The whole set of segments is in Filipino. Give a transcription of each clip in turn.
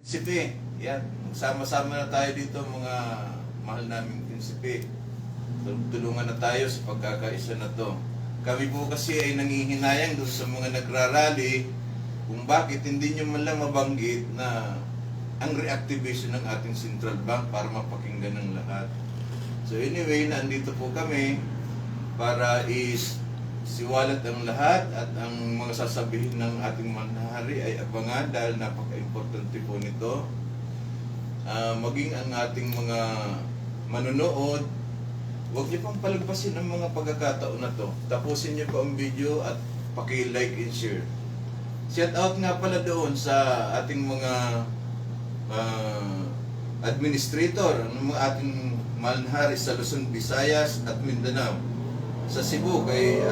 Prinsipe, yan. Sama-sama na tayo dito mga mahal naming prinsipe. Tulungan na tayo sa pagkakaisa na to. Kami po kasi ay nangihinayang doon sa mga nagrarally kung bakit hindi nyo man lang mabanggit na ang reactivation ng ating central bank para mapakinggan ng lahat. So anyway, nandito po kami para siwalat ang lahat at ang mga sasabihin ng ating manahari ay abangan dahil napaka-importante po nito. Maging ang ating mga manonood, huwag niyo pang palagpasin ang mga pagkakataon na to. Tapusin niyo po ang video at paki-like and share. Shout out nga pala doon sa ating mga administrator, ng mga ating manahari sa Luzon, Visayas at Mindanao. Sa Cebu kay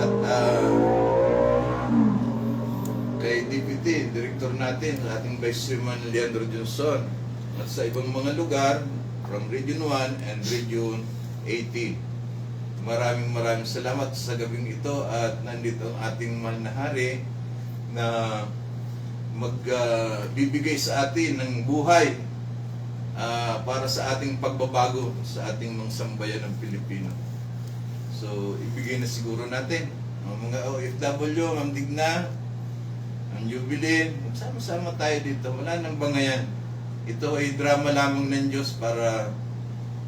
Deputy Director natin, ating Vice Chairman Leandro Johnson, at sa ibang mga lugar from Region 1 and Region 18. Maraming salamat sa gabing ito at nandito ang ating mahal na hari na magbibigay sa atin ng buhay para sa ating pagbabago sa ating mga sambayan ng Pilipino. So, ibigay na siguro natin. Mga OFW, Ma'am Digna, ang Jubilee, magsama-sama tayo dito. Wala nang bangayan. Ito ay drama lamang ng Diyos para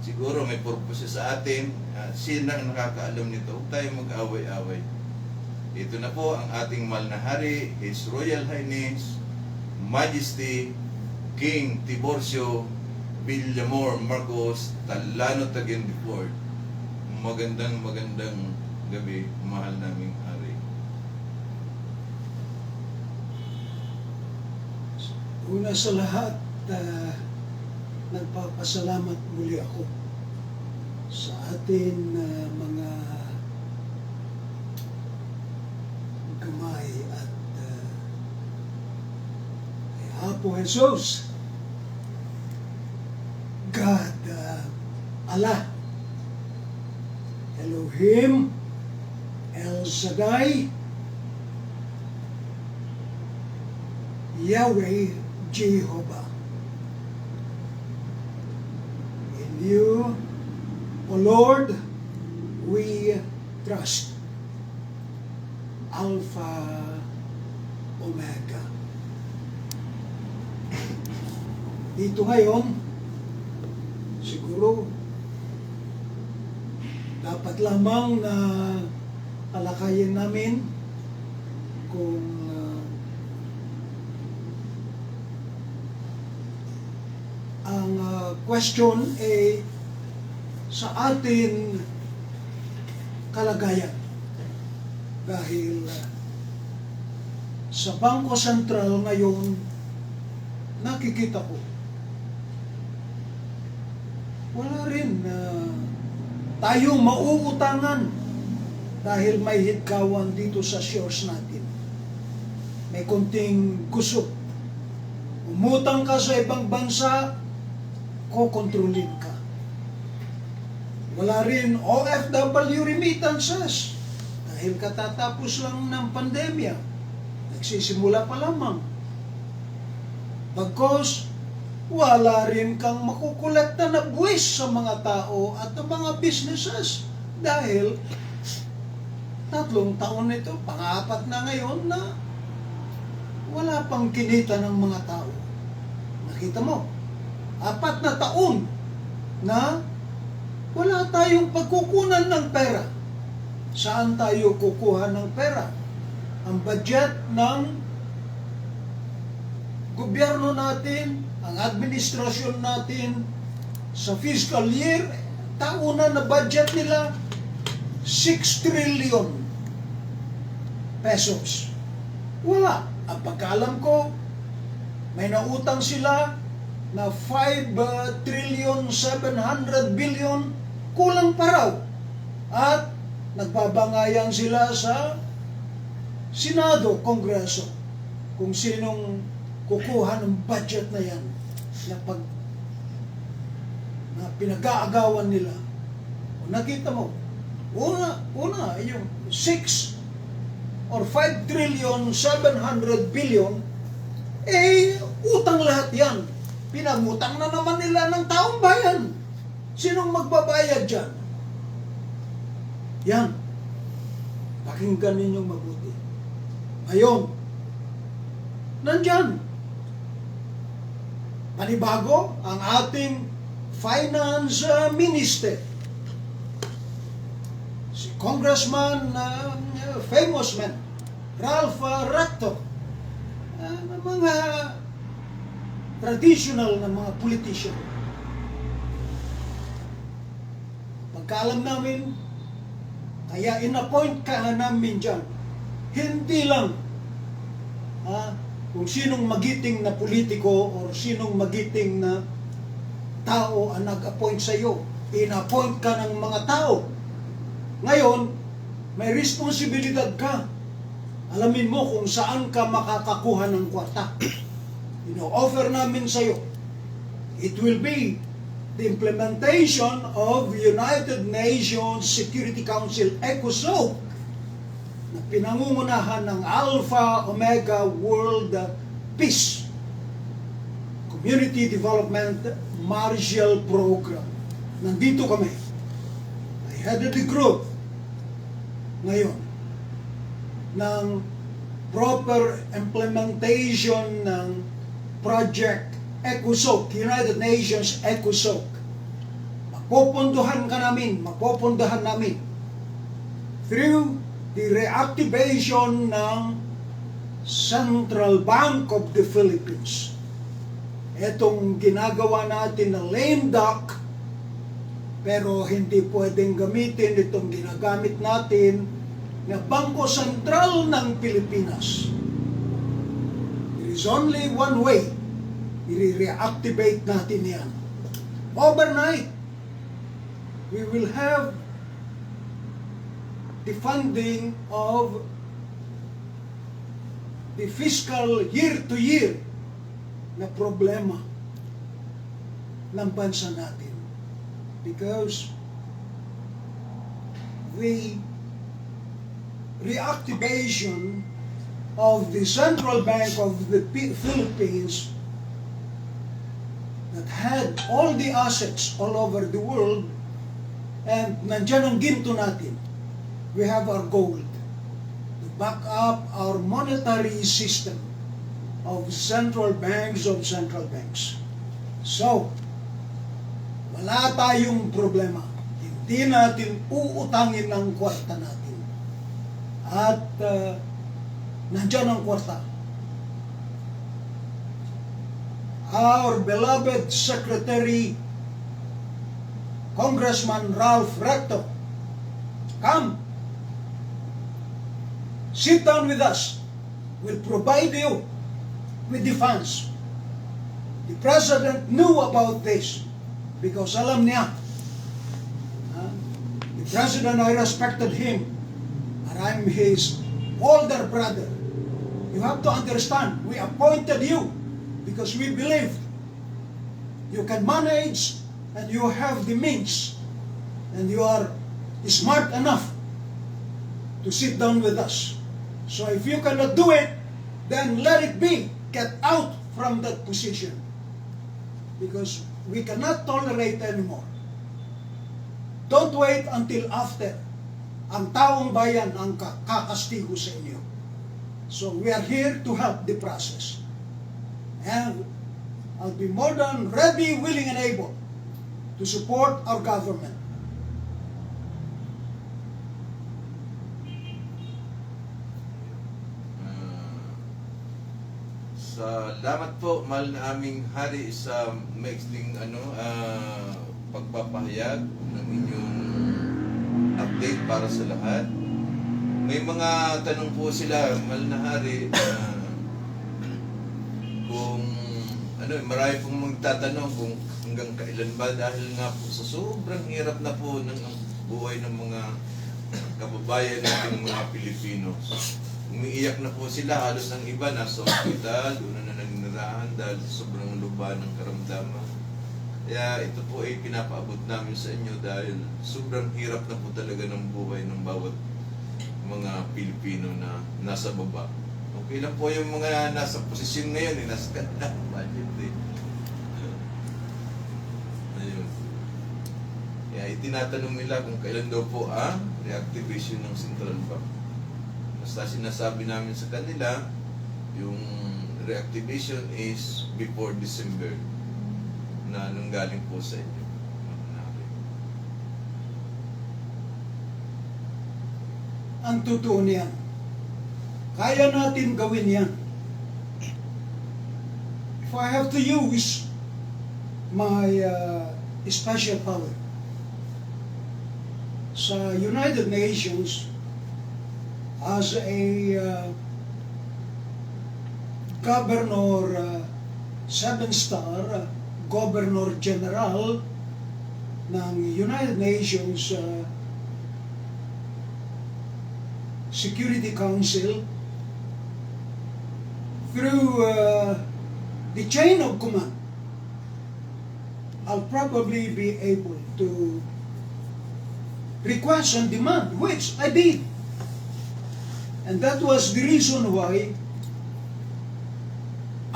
siguro may purpose sa atin. Sino ang nakakaalam nito? Huwag tayo mag-away-away. Ito na po ang ating mahal na hari, His Royal Highness, Majesty, King Tiburcio Villamor Marcos Talano Taguien IV. Magandang gabi, mahal naming hari. Una sa lahat, nagpapasalamat muli ako sa atin mga gamay at kay Apo Jesus, God, Allah, Elohim, El Shaddai, Yahweh, Jehovah. In you, O Lord, we trust. Alpha, Omega. Dito ngayon, siguro, dapat lamang na talakayin namin kung ang question ay sa atin kalagayan. Dahil sa Bangko Sentral ngayon, nakikita ko, wala rin tayo mauutangan dahil may hitkawan dito sa shores natin. May konting gusot. Umutang ka sa ibang bansa, kokontrolin ka. Wala rin OFW remittances dahil katatapos lang ng pandemya. Nagsisimula pa lamang. Bagkos, wala rin kang makukolekta na buwis sa mga tao at mga businesses dahil 3 taon nito, pang-4 na ngayon na wala pang kinita ng mga tao. Nakita mo, 4 na taon na wala tayong pagkukunan ng pera. Saan tayo kukuha ng pera? Ang budget ng gobyerno natin, ang administrasyon natin sa fiscal year, tauna na budget nila 6 trillion pesos. Wala. Ang pagkaalam ko, may nautang sila na 5 trillion 700 billion, kulang pa raw. At nagbabangayan sila sa Senado, Kongreso, kung sinong kukuha ng budget na yan na pinag-aagawan nila. O nakita mo, una, yung 6 or 5 trillion 700 billion, utang lahat yan. Pinangutang na naman nila ng taong bayan. Sinong magbabayad dyan? Yan. Pakinggan ninyong mabuti. Ngayon, nandyan. Panibago ang ating finance minister. Si Congressman, famous man, Ralph Recto. Mga traditional na mga politician. Pagkaalam namin, kaya inappoint ka namin dyan. Hindi lang kung sinong magiting na politiko o sinong magiting na tao ang nag-appoint sa iyo. In-appoint ka ng mga tao. Ngayon, may responsibilidad ka. Alamin mo kung saan ka makakakuha ng kwarta. Ino-offer namin sa iyo. It will be the implementation of United Nations Security Council ECOSOC na pinangungunahan ng Alpha Omega World Peace Community Development Marshall Program. Nandito kami. I headed the group ngayon ng proper implementation ng Project ECOSOC, United Nations ECOSOC. Mapupunduhan namin through the reactivation ng Central Bank of the Philippines. Itong ginagawa natin na lame duck, pero hindi pwedeng gamitin itong ginagamit natin na Bangko Sentral ng Pilipinas. There is only one way. I-reactivate natin yan. Overnight, we will have the funding of the fiscal year-to-year na problema ng bansa natin. Because the reactivation of the Central Bank of the Philippines that had all the assets all over the world, and nandyan ang ginto natin. We have our gold to back up our monetary system of central banks. So, wala tayong problema. Hindi natin uutangin ng kwarta natin. At nandyan ang kwarta. Our beloved Secretary, Congressman Ralph Recto, come. Sit down with us. We'll provide you with the funds. The President knew about this because alam niya. The President, I respected him. And I'm his older brother. You have to understand, we appointed you because we believe you can manage and you have the means and you are smart enough to sit down with us. So if you cannot do it, then let it be. Get out from that position. Because we cannot tolerate anymore. Don't wait until after ang taong bayan ang kakastigo sa inyo. So we are here to help the process. And I'll be more than ready, willing, and able to support our government. Salamat po, mahal na aming hari, sa maikling pagpapahayag ng inyong update para sa lahat. May mga tanong po sila, mahal na hari, kung marami pong magtatanong kung hanggang kailan ba, dahil nga po sa sobrang hirap na po ng buhay ng mga kababayan natin mga Pilipino. Umiiyak na po sila, halos ng iba nasa ospital, doon na naninirahan dahil sobrang lubha ng karamdaman. Kaya ito po ay pinapaabot namin sa inyo dahil sobrang hirap na po talaga ng buhay ng bawat mga Pilipino na nasa baba. Okay lang po yung mga nasa posisyon ngayon, nasa kanilang budget. tinatanong nila kung kailan daw po ang reactivation ng Central Bank. Basta sinasabi namin sa kanila, yung reactivation is before December na nanggaling po sa inyo. Ang totoo niyan, kaya natin gawin yan. If I have to use my special power sa United Nations as a governor, 7-star governor general ng United Nations Security Council, through the chain of command, I'll probably be able to request and demand, which I did. And that was the reason why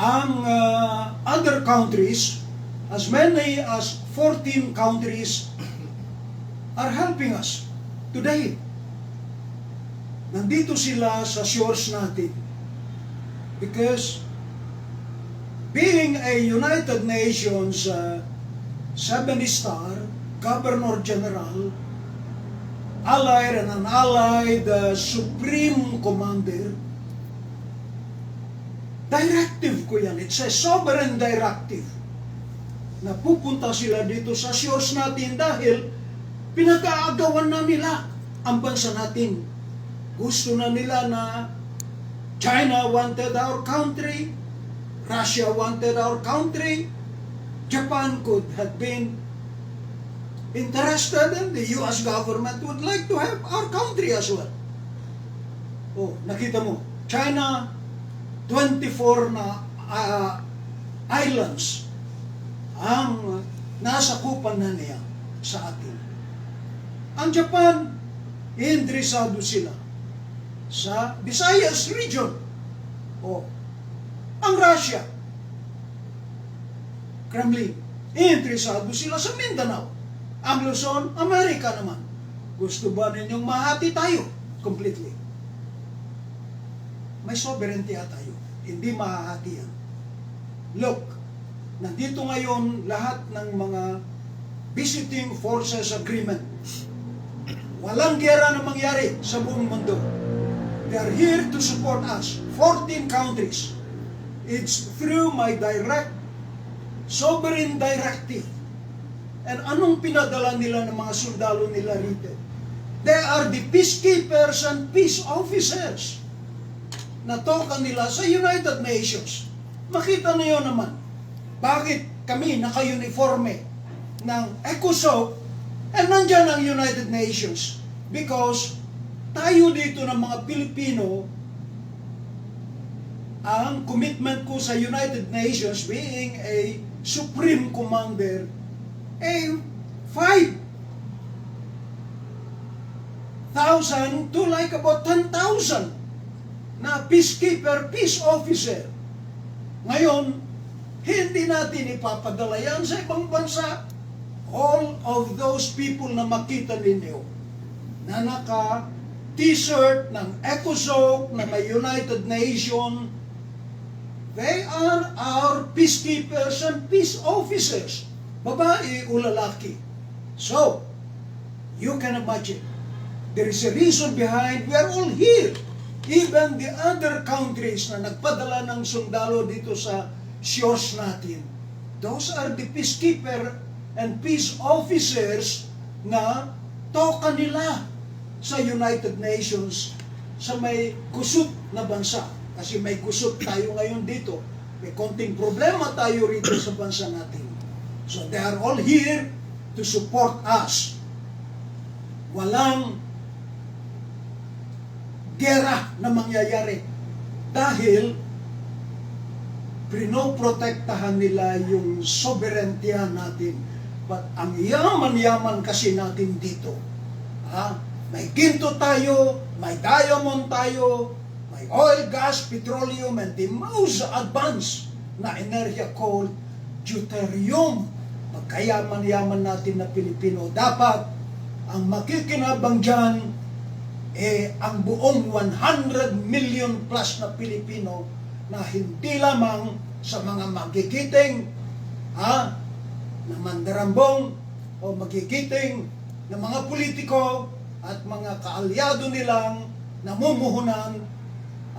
ang other countries, as many as 14 countries, are helping us today. Nandito sila sa shores natin. Because being a United Nations 7-star Governor General, allied and unallied Supreme Commander, directive ko yan. It's a sovereign directive na pupunta sila dito sa shores natin dahil pinag-aagawan na nila ang bansa natin. Gusto na nila na China wanted our country, Russia wanted our country, Japan could have been interested, and the US government would like to have our country as well. Oh, nakita mo, China, 24 na islands ang nasakupan na niya sa atin. Ang Japan, interesado sila sa Visayas region. O, ang Russia, Kremlin, interesado sila sa Mindanao. Ang Luzon, Amerika naman. Gusto ba ninyong mahati tayo completely? May sovereignty tayo. Hindi mahahati yan. Look, nandito ngayon lahat ng mga visiting forces agreement. Walang gera na mangyari sa buong mundo. They are here to support us. 14 countries. It's through my direct, sovereign directive. And anong pinadala nila ng mga sundalo nila rito? They are the peacekeepers and peace officers. Natoka nila sa United Nations. Makita niyo naman, bakit kami naka-uniforme ng ECOSOC and nandyan ang United Nations? Because tayo dito ng mga Pilipino, ang commitment ko sa United Nations being a Supreme Commander, 5,000 to like about 10,000 na peacekeeper, peace officer. Ngayon, hindi natin ipapadala yan sa ibang bansa. All of those people na makita ninyo na naka T-shirt ng ECOSOC, na may United Nation, they are our peacekeepers and peace officers. Babae o lalaki. So, you can imagine, there is a reason behind, we are all here. Even the other countries na nagpadala ng sundalo dito sa shores natin, those are the peacekeeper and peace officers na toka nila sa United Nations sa may kusot na bansa. Kasi may kusot tayo ngayon dito. May konting problema tayo rito sa bansa natin. So they are all here to support us. Walang gera na mangyayari dahil pinoprotektahan nila yung sovereignty natin. But ang yaman-yaman kasi natin dito, may ginto tayo, may diamond tayo, may oil, gas, petroleum, and the most advanced na enerhiya called deuterium. pagkayaman-yaman natin na Pilipino. Dapat ang makikinabang dyan ang buong 100 million plus na Pilipino na hindi lamang sa mga magigiting na mandarambong o magigiting na mga politiko at mga kaalyado nilang namumuhunan,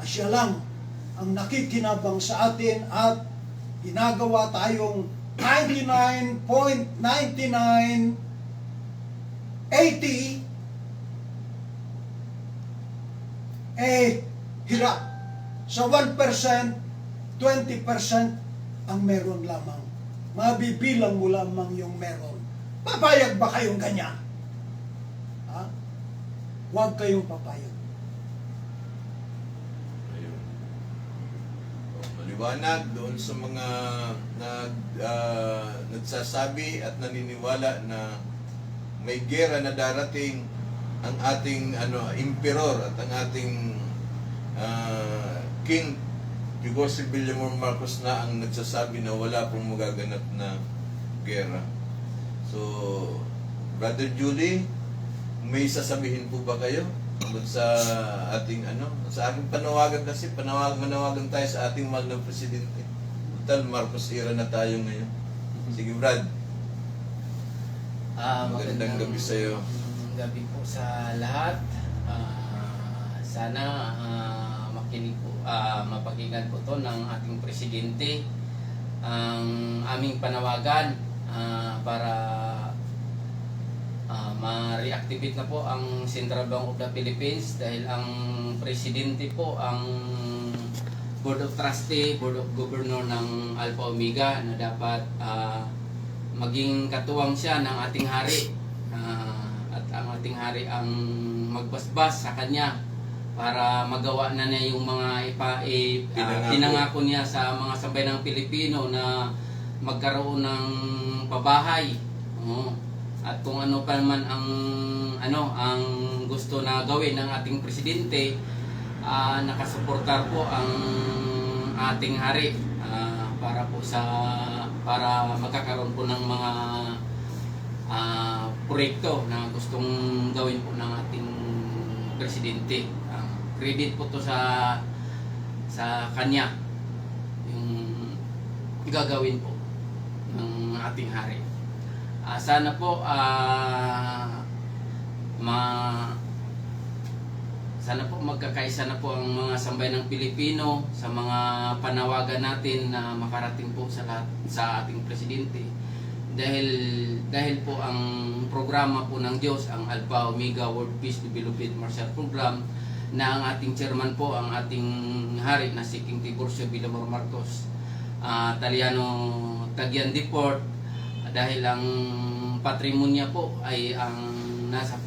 siya lang ang nakikinabang sa atin at ginagawa tayong 99.9980 hirap. Sa 1%, 20% ang meron lamang. Mabibilang mo lamang yung meron. Papayag ba kayong ganyan? Huwag kayong papayag. Ayun. Maliwanag doon sa mga nagsasabi at naniniwala na may gera na darating, ang ating emperor at ang ating king si Villamor Marcos na ang nagsasabi na wala pong magaganap na gera. So, Brother Julie, may sasabihin po ba kayo tungkol sa ating sa aking panawagan, kasi manawagan tayo sa ating mahal na presidente. Total Marcos era na tayo ngayon. Sige Brad. Magandang gabi sa iyo. Gabi po sa lahat. Sana makinig po, mapakinggan po to ng ating presidente ang aming panawagan para ma-reactivate na po ang Central Bank of the Philippines, dahil ang presidente po ang Board of Trustee, Board of Governor ng Alpha Omega, na dapat maging katuwang siya ng ating hari, at ang ating hari ang magbasbas sa kanya para magawa na niya yung mga pinangako niya sa mga sambayanang Pilipino na magkaroon ng pabahay. At kung ano pa naman ang gusto na gawin ng ating presidente, nakasuportar po ang ating hari para magkakaroon po ng mga proyekto na gustong gawin po ng ating presidente. Credit po to sa kanya yung gagawin po ng ating hari. Sana po sana po magkakaisa na po ang mga sambayanang Pilipino sa mga panawagan natin na makarating po sa lahat, sa ating presidente, dahil po ang programa po ng Diyos, ang Alpha Omega World Peace Development Marshall Program, na ang ating chairman po, ang ating hari na si King Tiburcio Villamor Marcos Taliano Tagian Deport, dahil ang patrimonya po ay ang nasa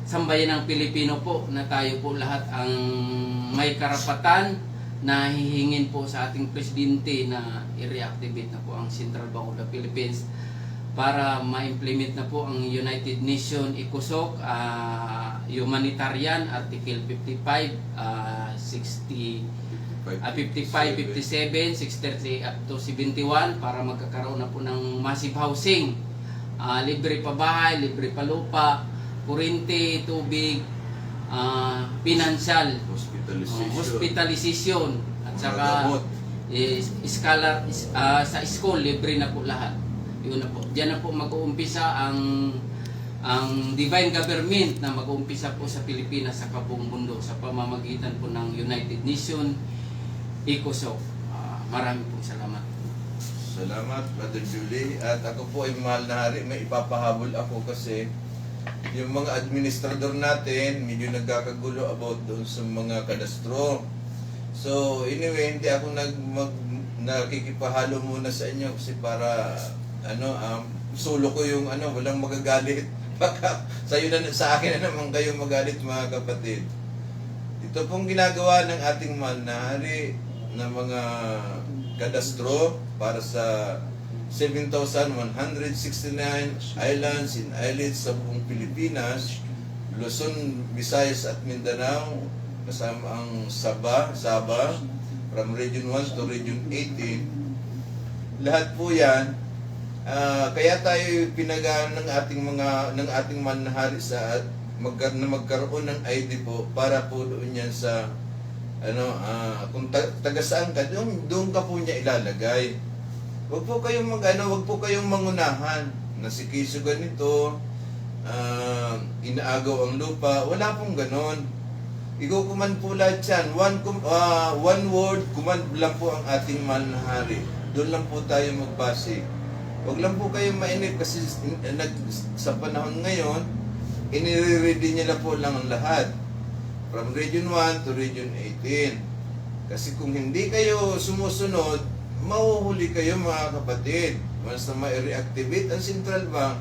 sambayan ng Pilipino po, na tayo po lahat ang may karapatan na hihingin po sa ating presidente na i-reactivate na po ang Central Bank of the Philippines para ma-implement na po ang United Nations ECOSOC Humanitarian Article 55, 55, 57, 630 up to 71 para magkakaroon na po ng massive housing, libre pa bahay, libre pa lupa, kuryente, tubig, financial, hospitalization, at saka sa school, libre na po lahat. Yun na po. Diyan na po mag-uumpisa ang divine government na mag-uumpisa po sa Pilipinas sa kabuong mundo sa pamamagitan po ng United Nations ECOSOC. Maraming po salamat. Salamat, Brother Julie. At ako po ay mahal na hari, may ipapahabol ako kasi yung mga administrador natin medyo nagkakagulo about doon sa mga kadastro. So anyway, hindi ako nakikipahalo muna sa inyo kasi para solo ko yung walang magagalit. Baka sa akin na naman kayo magalit, mga kapatid. Ito pong ginagawa ng ating mahal na hari na mga kadastro para sa 7,169 islands and islets sa buong Pilipinas, Luzon, Visayas at Mindanao, kasama ang Sabah, from Region 1 to Region 18. Lahat po yan Kaya tayo pinagaan ng ating manahari sa na magkaroon ng ID po para po doon yan sa kung taga saan ka, doon ka po niya ilalagay. Wag po kayong mangunahan na si Kiso ganito, inaagaw ang lupa. Wala pong ganon. Iko-command po lahat yan. One word, command lang po ang ating manahari. Doon lang po tayo magbase. Huwag lang po kayong mainip kasi sa panahon ngayon, inire-ready niya na po lang ang lahat. From Region 1 to Region 18. Kasi kung hindi kayo sumusunod, mahuhuli kayo mga kapatid. Once na ma-reactivate ang Central Bank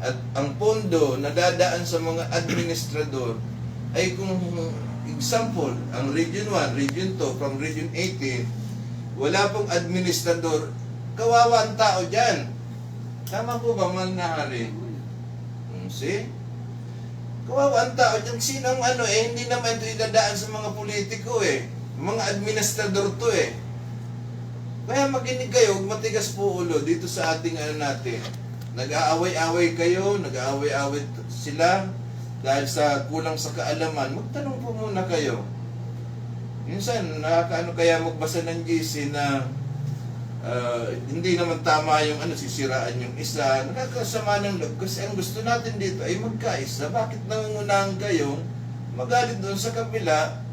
at ang pondo na dadaan sa mga administrador ay kung example, ang Region 1, Region 2, from Region 18, wala pong administrador, kawawa ang tao dyan. Tama po ba, manahari? See? Kawawa ang tao dyan. Sinong hindi naman ito idadaan sa mga politiko Mga administrador to Kaya makinig kayo, matigas po ulo dito sa ating natin. Nag-aaway-away kayo, nag-aaway-away sila dahil sa kulang sa kaalaman. Magtanong po muna kayo. Minsan, kaya magbasa ng GC na hindi naman tama yung sisiraan yung isa, nakakasama ng loob kasi ang gusto natin dito ay magkaisa. Bakit nangungunahan kayong magalit doon sa kabila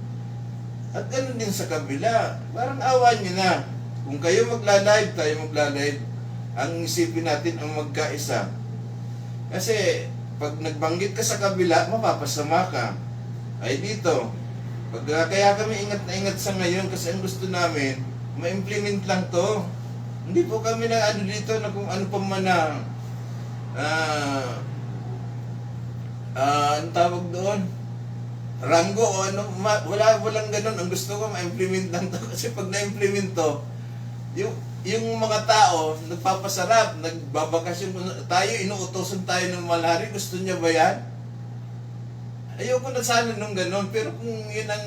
at ganoon din sa kabila? Parang awan nyo na. Kung kayo magla-live, tayo magla-live, ang isipin natin ang magkaisa. Kasi pag nagbanggit ka sa kabila, mapapasama ka. Ay dito, kaya kami ingat na ingat sa ngayon kasi ang gusto namin, ma-implement lang to. Hindi po kami na dito na kung ano pa man na ang tawag doon, ranggo o walang ganun. Ang gusto ko ma-implement lang to kasi pag na-implement to, yung mga tao nagpapasarap, nagbabakasyon tayo, inuutosan tayo ng malari. Gusto niya ba yan? Ayoko na sana nung ganun, pero kung yun ang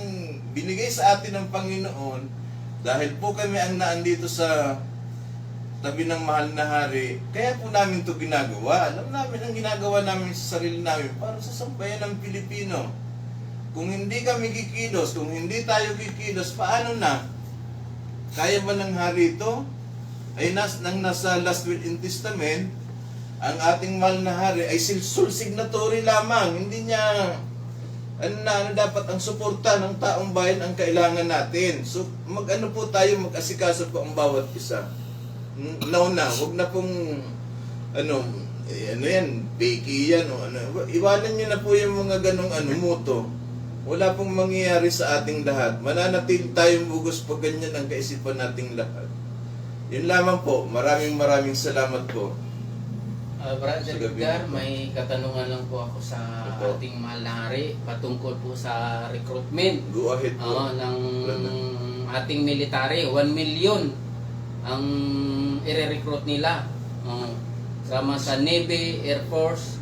binigay sa atin ng Panginoon, dahil po kami ang naandito sa tabi ng mahal na hari, kaya po namin ito ginagawa. Alam namin ang ginagawa namin sa sarili namin para sa sambayan ng Pilipino. Kung hindi kami kikilos, kung hindi tayo kikilos, paano na? Kaya ba ng hari ito? Ay nasa Last Will and Testament, ang ating mahal na hari ay sole signatory lamang. Hindi niya dapat ang suporta ng taong bayan ang kailangan natin. So po tayo, mag-asikaso po ang bawat isa. Nauna, wag na pong fake yan o iwanan nyo na po yung mga ganong muto. Wala pong mangyayari sa ating lahat. Mananatil tayong bugos pag ganyan ang kaisipan nating lahat. Yun lamang po. Maraming salamat po. Brother Edgar, may katanungan lang po ako sa ating mahal na hari patungkol po sa recruitment. Go ahead po. Ng ating military, 1 million ang i-recruit nila. Sama sa Navy, Air Force,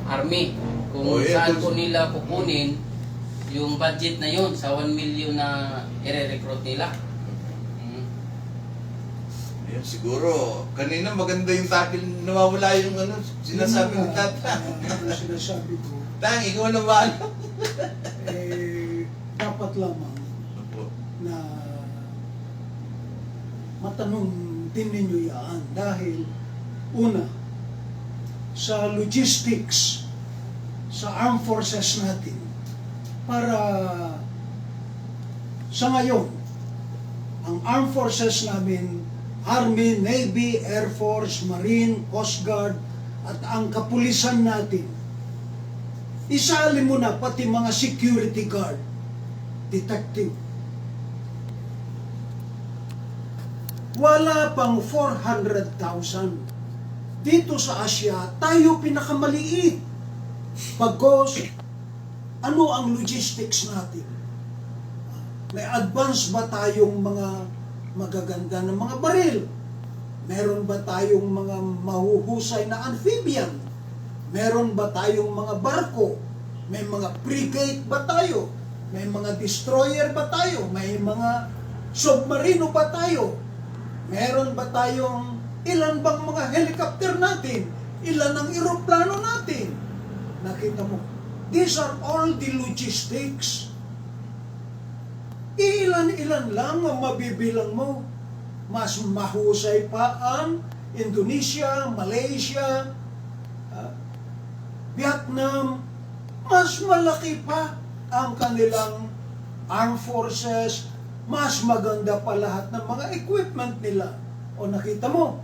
Army. Kung saan po nila kukunin yung budget na yun sa 1 million na i-recruit nila. Yan, siguro, kanina maganda yung takil, nawawala yung sinasabi ni Tata. Sinasabi ko, Tang, ikaw na ba? dapat lamang na matanong din ninyo yan dahil una, sa logistics sa armed forces natin para sa ngayon ang armed forces namin, Army, Navy, Air Force, Marine, Coast Guard at ang kapulisan natin, isali mo na pati mga security guard, detective. Wala pang 400,000. Dito sa Asia, tayo pinakamaliit. Pagkos, ano ang logistics natin? May advance ba tayong mga magaganda ng mga baril? Meron ba tayong mga mahuhusay na amphibian? Meron ba tayong mga barko? May mga frigate ba tayo? May mga destroyer ba tayo? May mga submarino ba tayo? Meron ba tayong Ilan bang mga helicopter natin? Ilan ang eroplano natin? Nakita mo, these are all the logistics. Ilan-ilan lang ang mabibilang mo. Mas mahusay pa ang Indonesia, Malaysia, Vietnam. Mas malaki pa ang kanilang armed forces. Mas maganda pa lahat ng mga equipment nila. O nakita mo,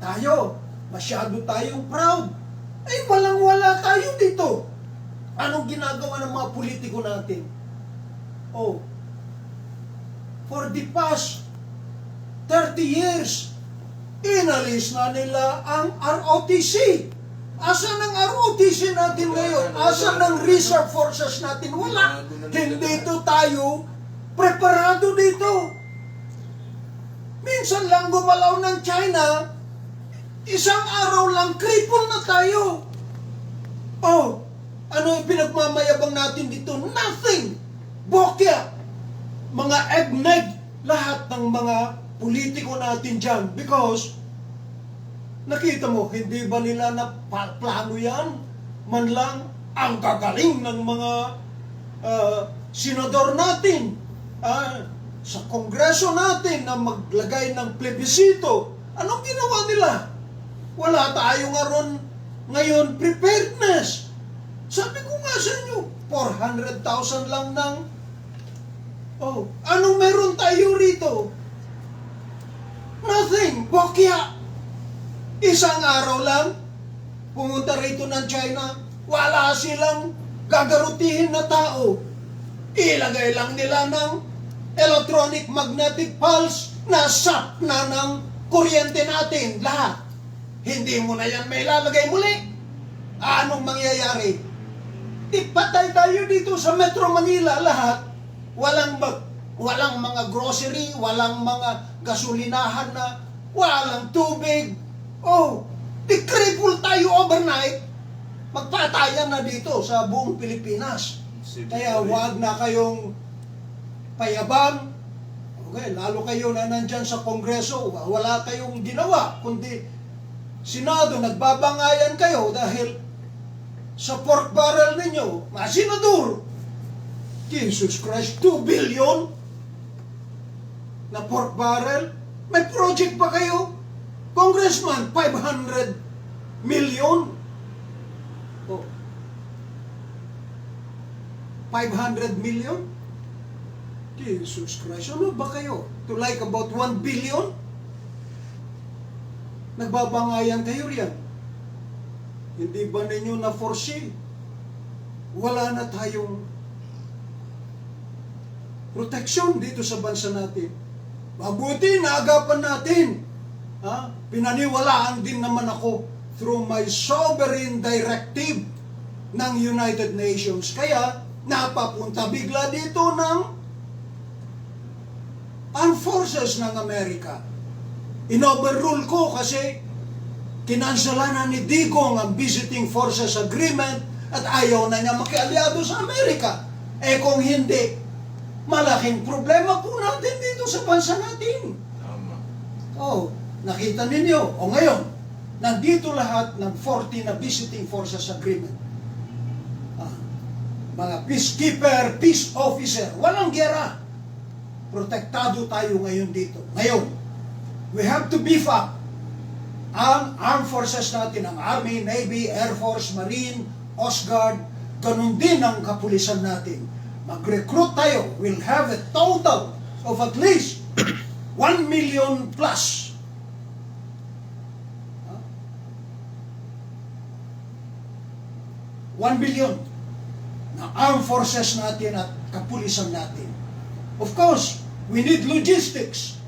tayo, masyado tayong proud. Ay, walang-wala tayo dito. Anong ginagawa ng mga politiko natin? Oh, for the past 30 years, inalis na nila ang ROTC. Asan ang ROTC natin ngayon? Asan ang reserve forces natin? Wala. Hindi tayo preparado dito. Minsan lang gumalaw ng China, isang araw lang, cripple na tayo. Oh, ano yung pinagmamayabang natin dito? Nothing. Bokya. Mga egneg, lahat ng mga politiko natin dyan. Because, nakita mo, hindi ba nila na plano yan? Man lang, ang gagaling ng mga senador natin. Sa kongreso natin na maglagay ng plebisito. Anong ginawa nila? Wala tayo ngayon preparedness. Sabi ko nga sa inyo, 400,000 lang ng... Oh, anong meron tayo rito? Nothing. Bokya. Isang araw lang, pumunta rito ng China, wala silang gagarutihin na tao. Ilagay lang nila ng electronic magnetic pulse na sap na ng kuryente natin. Lahat. Hindi mo na yan may lalagay muli. Anong mangyayari? Ipatay tayo dito sa Metro Manila lahat. Walang mga grocery, walang mga gasolinahan na, walang tubig. Oh, di-cripple tayo overnight. Magpatayan na dito sa buong Pilipinas. Kaya wag na kayong payabang. Okay, lalo kayo na nandyan sa Kongreso, wala kayong ginawa, kundi Senado, nagbabangayan kayo dahil sa pork barrel ninyo, mga senador, Jesus Christ, 2 billion na pork barrel. May project pa kayo? Congressman, 500 million. Oh. 500 million? Jesus Christ, ano ba kayo? To like about 1 billion? Nagbabangayan kayo riyan. Hindi ba ninyo na-foresee? Wala na tayong proteksyon dito sa bansa natin. Mabuti, naagapan natin. Pinaniwalaan din naman ako through my sovereign directive ng United Nations. Kaya, napapunta bigla dito ng armed forces ng Amerika. Inoverrule ko kasi kinansala na ni Digong ang Visiting Forces Agreement at ayaw na niya makialyado sa Amerika. Eh kung hindi, malaking problema po natin dito sa bansa natin. Tama. Oh, nakita ninyo. O ngayon, nandito lahat ng 40 na Visiting Forces Agreement. Mga peacekeeper, peace officer, walang gera. Protektado tayo ngayon dito. Ngayon, we have to beef up ang armed forces natin, ang Army, Navy, Air Force, Marine, Coast Guard, ganun din ang kapulisan natin. Mag-recruit tayo. We'll have a total of at least 1 million plus. 1 billion na armed forces natin at kapulisan natin. Of course, we need logistics.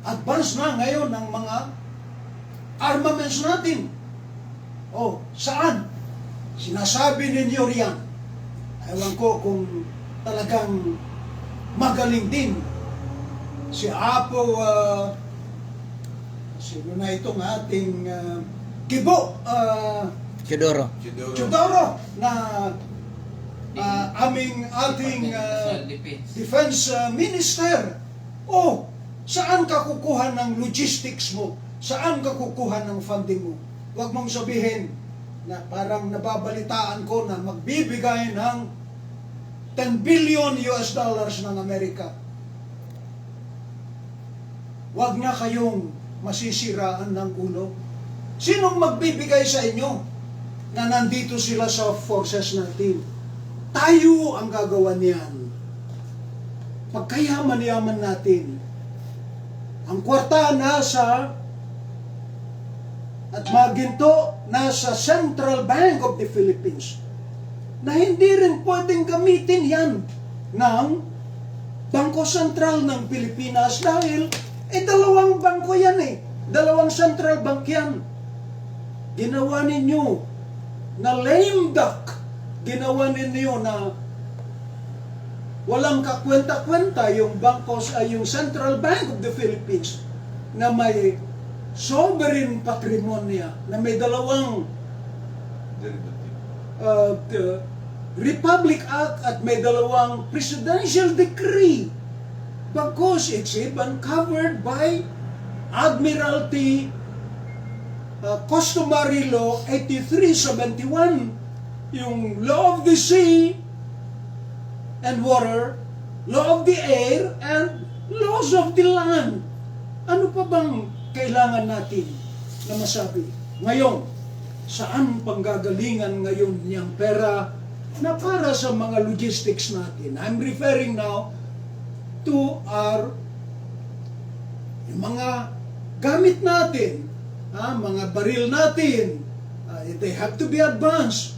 Advance na ngayon ng mga armaments natin. Oh, saan? Sinasabi ninyo riyan. Ewan ko kung talagang magaling din. Si Apo, sino na itong ating Kibo, Chidoro. Chudoro, na ating National Defense. Defense Minister. Oh, Saan ka kukuha ng logistics mo? Saan ka kukuha ng funding mo? Huwag mong sabihin na parang nababalitaan ko na magbibigay ng 10 billion US dollars ng Amerika. Huwag na kayong masisiraan ng ulo. Sinong magbibigay sa inyo na nandito sila sa forces natin? Tayo ang gagawa niyan. Pagkayaman-yaman natin, ang kwarta nasa at maginto nasa Central Bank of the Philippines na hindi rin pwedeng gamitin yan ng Bangko Sentral ng Pilipinas dahil dalawang bangko yan dalawang central bank yan. Ginawa ninyo na lame duck, ginawa ninyo na walang kakwenta-kwenta yung bangkos ay yung Central Bank of the Philippines na may sovereign patrimonya, na may dalawang Republic Act at may dalawang Presidential Decree. Because it's even covered by Admiralty Customary Law 8371, yung Law of the Sea and Water, Law of the Air, and Laws of the Land. Ano pa bang kailangan natin na masabi? Ngayon, saan panggagalingan ngayon niyang pera na para sa mga logistics natin? I'm referring now to yung mga gamit natin, mga baril natin. They have to be advanced.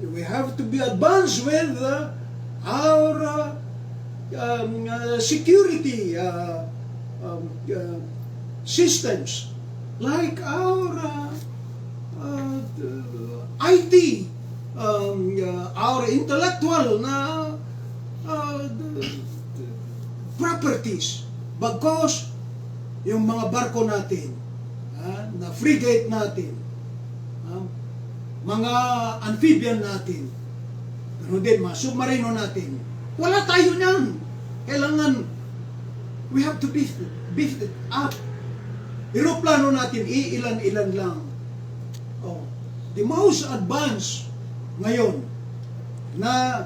We have to be advanced with our security systems, like our IT, our intellectual properties. Bagkos yung mga barko natin, na frigate natin, mga amphibian natin, pero din mga submarino natin, wala tayo niyan. Kailangan, we have to beef it up. Eroplano natin, ilan-ilan lang. The most advanced ngayon na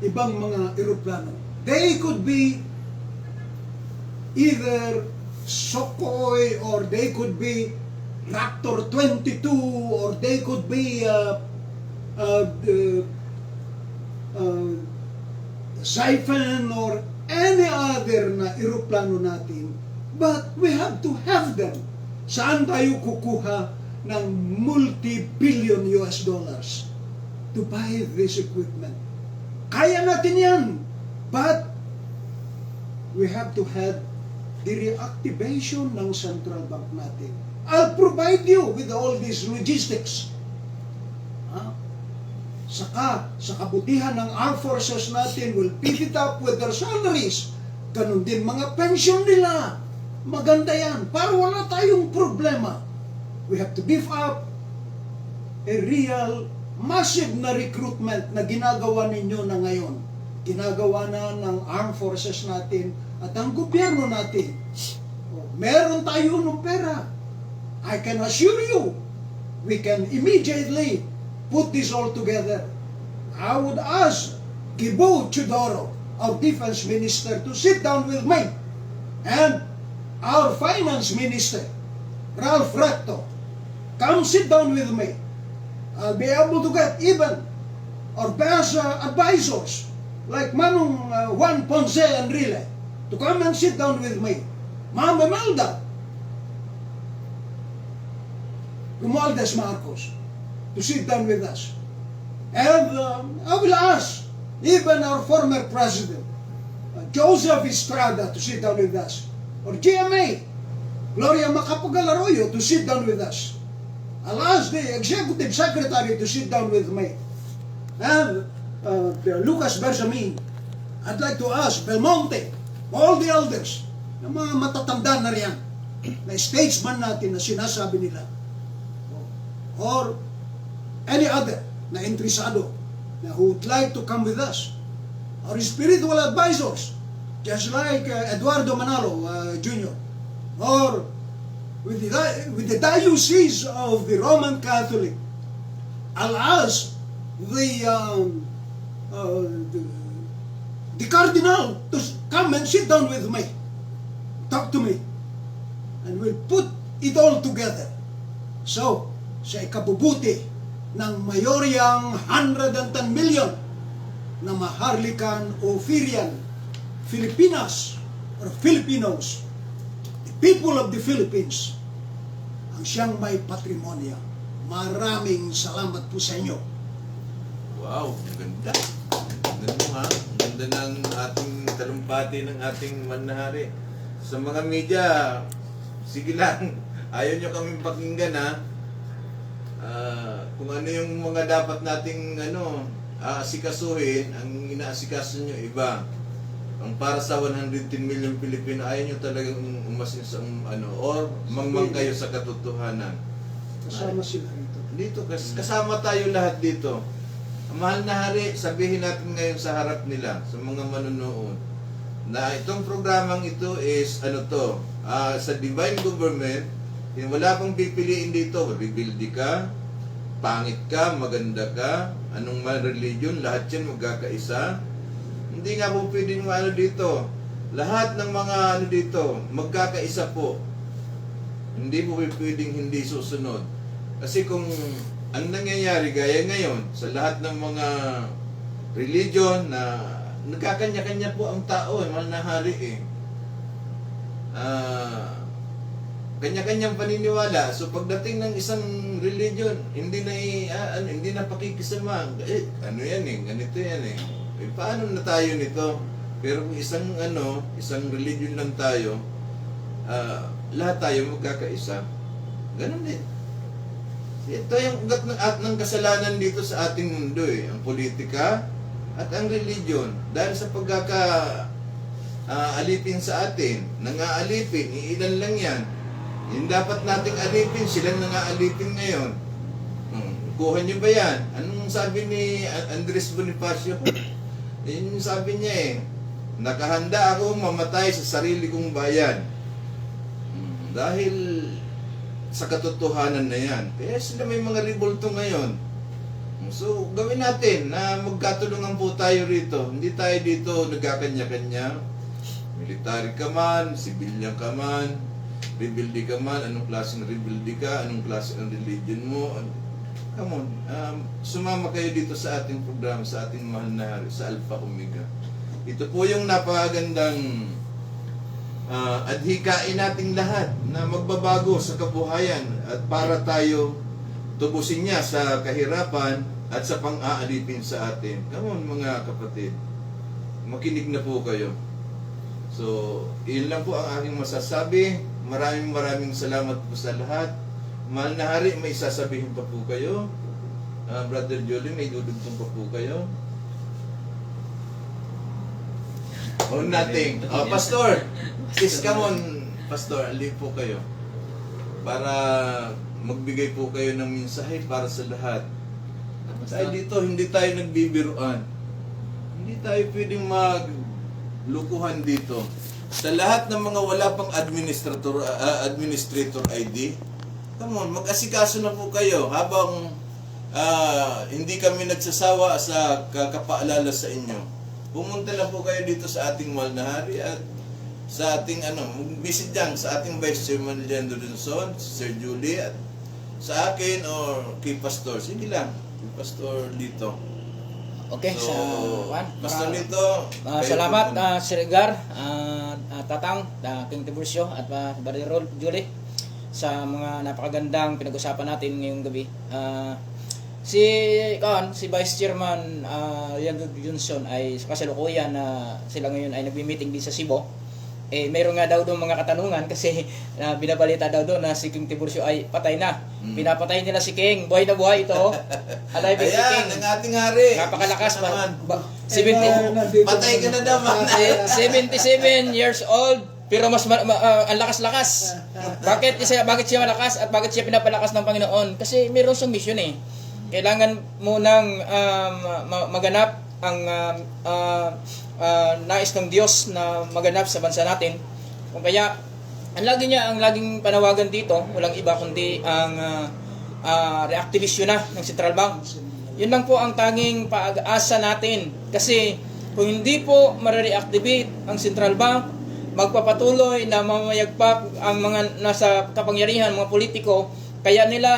ibang mga eroplano, they could be either Sukhoi, or they could be Raptor 22, or they could be Siphon, or any other na eroplano natin. But we have to have them. Saan tayo kukuha ng multi-billion US dollars to buy this equipment? Kaya natin yan. But we have to have the reactivation ng central bank natin. I'll provide you with all these logistics. Saka, sa kabutihan ng armed forces natin, will pick it up with their salaries. Ganun din mga pension nila. Maganda yan. Para wala tayong problema. We have to beef up a real, massive na recruitment na ginagawa ninyo na ngayon. Ginagawa na ng armed forces natin at ang gobyerno natin. Meron tayo ng pera. I can assure you, we can immediately put this all together. I would ask Gibo Chudoro, our defense minister, to sit down with me, and our finance minister, Ralph Recto, come sit down with me. I'll be able to get even our best advisors, like Manong Juan Ponce Enrile, to come and sit down with me. Ma'am Imelda Romualdez Marcos, to sit down with us. And I will ask even our former president, Joseph Estrada, to sit down with us. Or GMA, Gloria Macapagal Arroyo, to sit down with us. I'll ask the executive secretary to sit down with me. And Lucas Bersamin, I'd like to ask Belmonte, all the elders, yung mga matatanda na riyan, na statesman natin na sinasabi nila, or any other na interesado na who would like to come with us. Our spiritual advisors, just like Eduardo Manalo Jr. or with the Diocese of the Roman Catholic, I'll ask the Cardinal to come and sit down with me, talk to me, and we'll put it all together. So, sa ikabubuti ng mayoryang 110 million na Maharlikan o Firian, Filipinas or Filipinos, the people of the Philippines, ang siyang may patrimonya. Maraming salamat po sa inyo. Wow, ang ganda. Ang ganda mo ha. Ang ganda ng ating talumpati ng ating manahari. Sa mga media, sige lang. Ayaw nyo kaming pakinggan ha. Kung ano yung mga dapat nating asikasuhin, ang inaasikaso nyo iba. Ang para sa 110 million Pilipino, ayaw nyo talagang umasin sa or mangmang kayo sa katotohanan. Kasama sila rito. Dito, kasama tayo lahat dito. Ang mahal na hari, sabihin natin ngayon sa harap nila, sa mga manunood, na itong programang ito is, sa divine government, wala pang pipiliin dito, bibildi ka, pangit ka, maganda ka, anong man religion, lahat yan magkakaisa. Hindi nga po pwedeng dito. Lahat ng mga dito, magkakaisa po. Hindi po pwedeng hindi susunod. Kasi kung ang nangyayari gaya ngayon sa lahat ng mga religion na nagkakanya-kanya po ang tao, mahal na hari kanya-kanyang paniniwala. So pagdating ng isang religion, hindi na pakikisama. Ano yan ganito yan paano na tayo nito? Pero kung isang religion lang tayo, lahat tayo magkakaisa. Ganun din. Ito yung ugat ng kasalanan dito sa ating mundo ang politika at ang religion. Dahil sa alipin sa atin, nangaalipin, iilan lang yan. Yung dapat nating alipin, sila nangaalipin ngayon. Kuha niyo ba yan? Anong sabi ni Andres Bonifacio? Yun sabi niya nakahanda ako mamatay sa sarili kong bayan. Dahil sa katotohanan na yan. Kaya sila may mga revolto ngayon. So, gawin natin na magkatulungan po tayo rito. Hindi tayo dito nagkakanya-kanya. Military ka man, civilian ka man, rebelde ka man, anong klaseng rebelde ka, anong klaseng religion mo. Come on, sumama kayo dito sa ating programa, sa ating mahal na hari, sa Alpha Omega. Ito po yung napakagandang adhikain nating lahat na magbabago sa kabuhayan at para tayo tubusin niya sa kahirapan at sa pang-aalipin sa atin. Come on mga kapatid, makinig na po kayo. So, yun lang po ang aking masasabi. Maraming salamat po sa lahat. Mahal na hari, may sasabihin pa po kayo. Brother Jolie, may dudugtong pa po kayo. Nothing. Pastor, please come on. Pastor, alip po kayo. Para magbigay po kayo ng mensahe para sa lahat. Dahil dito, hindi tayo nagbibiruan. Hindi tayo pwedeng maglukuhan dito. Sa lahat ng mga wala pang administrator ID, come on, mag-asikaso na po kayo habang hindi kami nagsasawa sa kakapaalala sa inyo. Pumunta lang po kayo dito sa ating mahal na hari at sa ating visit dyan sa ating Vice Chairman Leandro Dunson, Sir Julie, at sa akin or kay Pastor. Sige lang, kay Pastor Lito. Okay, So, Pastor Lito, kayo salamat po muna. Sir Edgar, Tatang, King Tiburcio at Brother Julie sa mga napakagandang pinag-usapan natin ngayong gabi. Si Vice Chairman Leandro Johnson ay sa kasalukuyan na sila ngayon ay nagmi-meeting din sa Cebu. Mayroon nga daw doon mga katanungan kasi binabalita daw doon na si King Tiburcio ay patay na. Pinapatay nila si King. Buhay na buhay ito. Alive si King. Ayan, ang ating hari. Napakalakas pa. Patay ka na naman. 77 years old pero mas ang lakas-lakas. Bakit siya malakas at bakit siya pinapalakas ng Panginoon? Kasi mayroon siyang mission Kailangan mo nang maganap ang nais ng Diyos na maganap sa bansa natin. Kung kaya ang laging panawagan dito, walang iba kundi ang reactivation na ng Central Bank. Yun lang po ang tanging pag-asa natin. Kasi kung hindi po ma-reactivate ang Central Bank, magpapatuloy na mamayagpag ang mga nasa kapangyarihan, mga politiko, kaya nila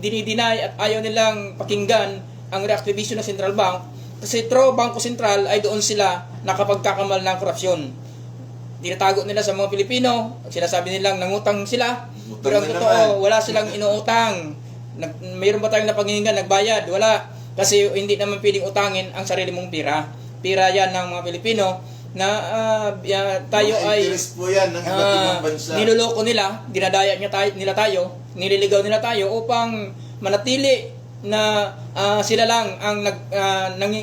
dinideny at ayaw nilang pakinggan ang reactivation ng Central Bank. Kasi through Bangko Sentral ay doon sila nakapagkakamal ng korupsyon. Tinatago nila sa mga Pilipino, sinasabi nilang nangutang sila, Utang pero ang na totoo, naman. wala silang inuutang. Mayroon ba tayong napanghingan, nagbayad? Wala. Kasi hindi naman pwedeng utangin ang sarili mong pira. Pira yan ng mga Pilipino na tayo Mga ay interest po yan ng iba't ibang bansa. niloloko nila, dinadaya nila tayo, nililigaw nila tayo upang manatili na sila lang ang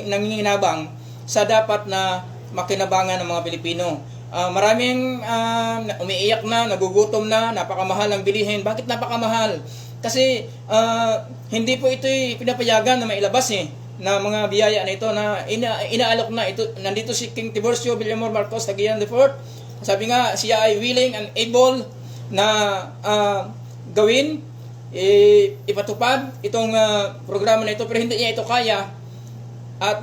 nanginginabang sa dapat na makinabangan ng mga Pilipino. Maraming umiiyak na, nagugutom na, napakamahal ang bilihin. Bakit napakamahal? Kasi hindi po ito'y pinapayagan na mailabas na mga biyaya na ito na inaalok na ito. Nandito si King Tiburcio Villamor Marcos Tagian IV. Sabi nga siya ay willing and able na gawin, ipatupad itong programa na ito, pero hindi niya ito kaya. At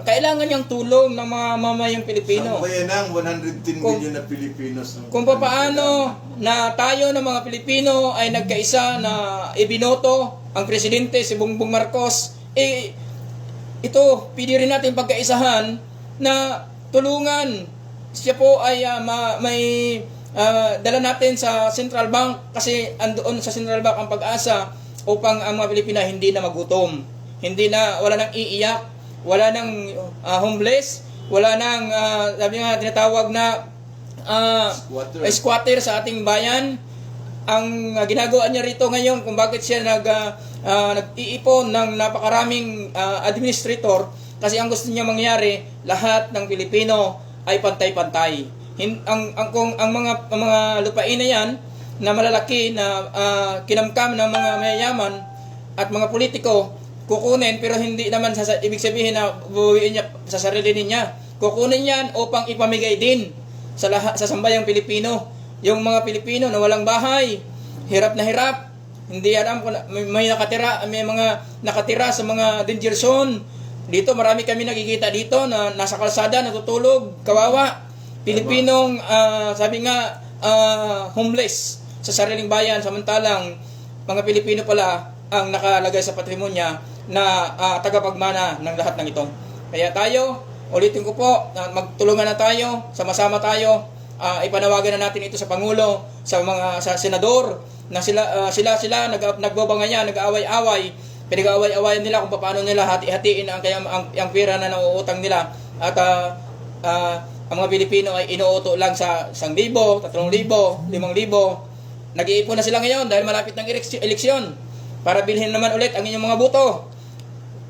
kailangan niyang tulong ng mga mamayang Pilipino. Sambayan ng 110 million na Pilipinos. Kung paano na tayo ng mga Pilipino ay nagkaisa na ibinoto ang presidente si Bongbong Marcos, ito, pwede rin natin pagkaisahan na tulungan. Siya po ay may dala natin sa Central Bank kasi andoon sa Central Bank ang pag-asa upang ang mga Pilipina hindi na magutom. Wala nang iiyak, wala nang homeless, wala nang sabi nga tinatawag na squatter sa ating bayan. Ang ginagawa niya rito ngayon kung bakit siya nag-iipon ng napakaraming administrator, kasi ang gusto niya mangyari, lahat ng Pilipino ay pantay-pantay. Ang mga lupain na yan na malalaki na kinamkam ng mga mayayaman at mga politiko, kukunin, pero hindi naman ibig sabihin na bubuwiin niya sa sarili niya. Kukunin yan upang ipamigay din sa sambayang Pilipino. Yung mga Pilipino na walang bahay, hirap na hirap, hindi alam kung may mga nakatira sa mga danger zone. Dito marami kami nakikita dito na nasa kalsada natutulog, kawawa. Pilipinong sabi nga homeless sa sariling bayan, samantalang mga Pilipino pala ang nakalagay sa patrimonya na tagapagmana ng lahat ng ito. Kaya tayo, ulitin ko po, magtulungan na tayo, sama-sama tayo. Ipanawagan na natin ito sa Pangulo, sa senador, na sila nagbabangayan, nag-aaway-away, pinag-aaway-awayan nila kung paano nila hati-hatiin ang pera na nauutang nila. At ang mga Pilipino ay inuuto lang sa 1,000, 3,000, 5,000. Nag-iipon na sila ngayon dahil malapit ng eleksyon para bilhin naman ulit ang inyong mga buto.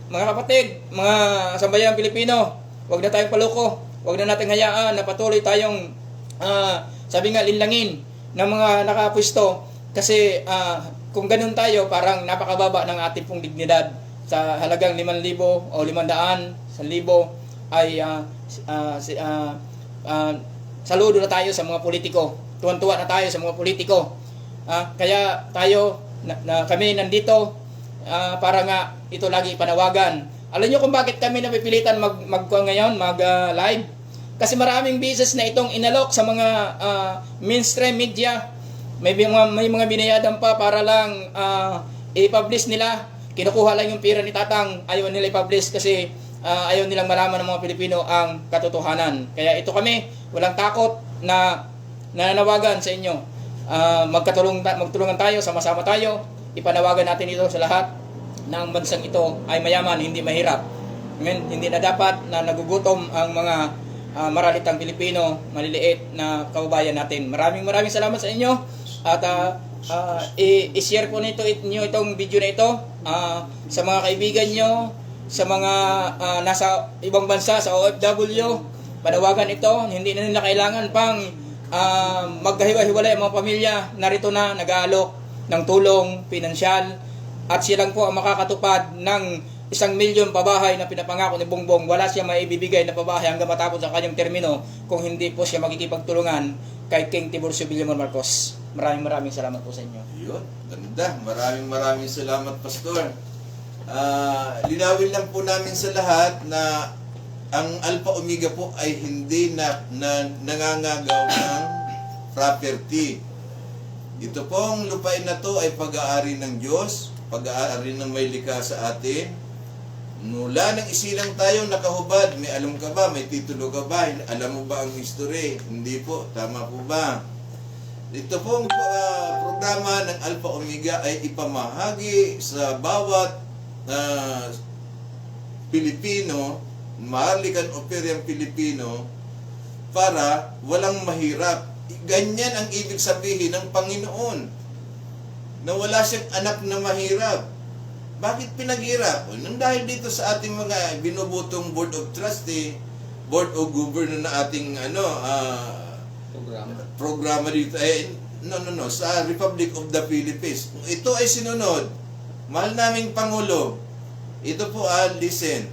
Mga kapatid, mga sambayang Pilipino, huwag na tayong paloko, huwag na natin hayaan na patuloy tayong sabi nga linlangin ng mga nakapwesto, kasi kung ganun tayo parang napakababa ng ating pong dignidad. Sa halagang 5,000 o 500, 1,000 ay saludo na tayo sa mga politiko, tuwan-tuwa na tayo sa mga politiko. Kaya tayo kami nandito para nga ito lagi panawagan. Alam niyo kung bakit kami napipilitan mag-live? Kasi maraming beses na itong inalok sa mga mainstream media. May mga binayadan pa para lang i-publish nila. Kinukuha lang yung pera ni Tatang. Ayaw nila i-publish kasi ayaw nilang malaman ng mga Pilipino ang katotohanan. Kaya ito kami, walang takot na nananawagan sa inyo. Magtulungan tayo, sama-sama tayo. Ipanawagan natin ito sa lahat ng bansang ito ay mayaman, hindi mahirap. Hindi na dapat na nagugutom ang mga maralitang Pilipino, maliliit na kababayan natin. Maraming salamat sa inyo at i-share po nyo itong video na ito sa mga kaibigan nyo, sa mga nasa ibang bansa, sa OFW. Panawagan ito, hindi na nila kailangan pang magkahiwa-hiwalay ang mga pamilya. Narito na nag-aalok ng tulong pinansyal at silang po ang makakatupad ng 1,000,000 pabahay na pinapangako ni Bongbong, wala siya maibibigay na pabahay hanggang matapos ang kanyang termino kung hindi po siya makikipagtulungan kay King Tiburcio Villamor Marcos. Maraming salamat po sa inyo. Yun, ganda. Maraming salamat, Pastor. Linawin lang po namin sa lahat na ang Alpha Omega po ay hindi nangangagaw ng property. Ito pong lupain na to ay pag-aari ng Diyos, pag-aari ng may likha sa atin. Mula nang isilang tayo nakahubad, may alam ka ba, may titulo ka ba, alam mo ba ang history? Hindi po, tama po ba? Ito pong programa ng Alpha Omega ay ipamahagi sa bawat Pilipino, mahalikan operyang Pilipino, para walang mahirap. Ganyan ang ibig sabihin ng Panginoon, na wala siyang anak na mahirap. Bakit pinaghirap? Nang dahil dito sa ating mga binubutong Board of Trustee, Board of Governor na ating programa dito ay sa Republic of the Philippines. Kung ito ay sinunod, mahal naming Pangulo, ito po listen,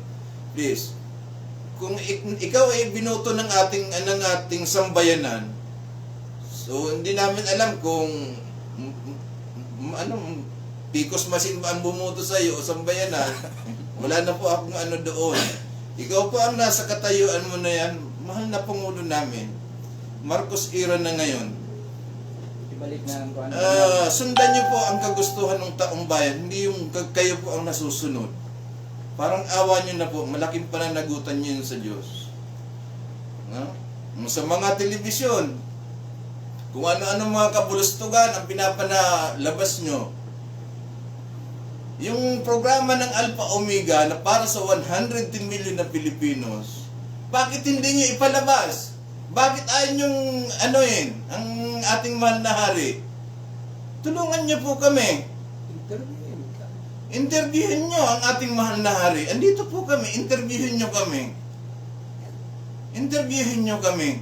please. Kung ikaw ay binoto ng ating sambayanan, so hindi namin alam kung Picos Masin ba ang bumoto sa iyo o sambayanan. Wala na po akong doon. Ikaw po ang nasa katayuan mo na yan, mahal na Pangulo namin. Marcos era na ngayon. Ibalik na ang Sundan niyo po ang kagustuhan ng taong bayan, hindi yung kayo po ang nasusunod. Parang awa niyo na po, malaking pananagutan niyo yun sa Diyos. Sa mga telebisyon, kung ano-ano mga kabulustugan ang pinapanalabas nyo. Yung programa ng Alpha Omega na para sa 110 million na Pilipinos, bakit hindi nyo ipalabas? Bakit ayaw nyong ang ating mahal na hari? Tulungan nyo po kami. Interviewin nyo ang ating mahal na hari. Andito po kami, interviewin nyo kami. Interviewin nyo kami.